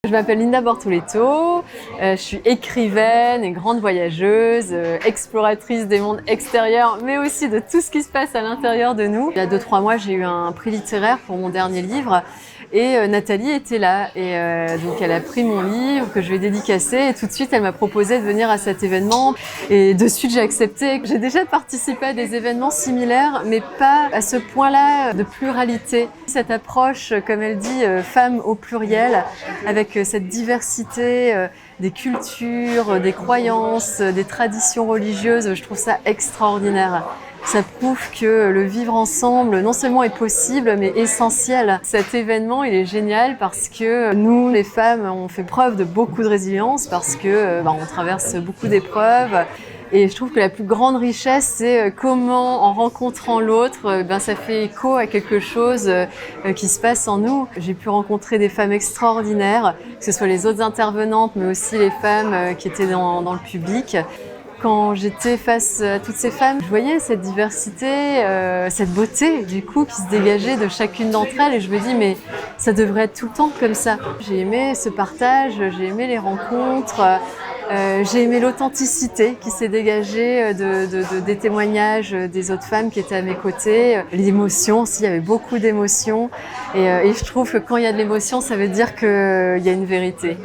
Je m'appelle Linda Bortoleto, je suis écrivaine et grande voyageuse, exploratrice des mondes extérieurs, mais aussi de tout ce qui se passe à l'intérieur de nous. Il y a 2-3 mois, j'ai eu un prix littéraire pour mon dernier livre et Nathalie était là. Et donc elle a pris mon livre que je vais dédicacer et tout de suite elle m'a proposé de venir à cet événement. Et de suite j'ai accepté. J'ai déjà participé à des événements similaires, mais pas à ce point-là de pluralité. Cette approche, comme elle dit, femme au pluriel, avec cette diversité des cultures, des croyances, des traditions religieuses, je trouve ça extraordinaire. Ça prouve que le vivre ensemble, non seulement est possible, mais essentiel. Cet événement, il est génial parce que nous, les femmes, on fait preuve de beaucoup de résilience parce que on traverse beaucoup d'épreuves. Et je trouve que la plus grande richesse, c'est comment, en rencontrant l'autre, ça fait écho à quelque chose qui se passe en nous. J'ai pu rencontrer des femmes extraordinaires, que ce soit les autres intervenantes, mais aussi les femmes qui étaient dans le public. Quand j'étais face à toutes ces femmes, je voyais cette diversité, cette beauté du coup qui se dégageait de chacune d'entre elles et je me dis mais ça devrait être tout le temps comme ça. J'ai aimé ce partage, j'ai aimé les rencontres, j'ai aimé l'authenticité qui s'est dégagée des témoignages des autres femmes qui étaient à mes côtés. L'émotion aussi, il y avait beaucoup d'émotions et je trouve que quand il y a de l'émotion, ça veut dire qu'il y a une vérité.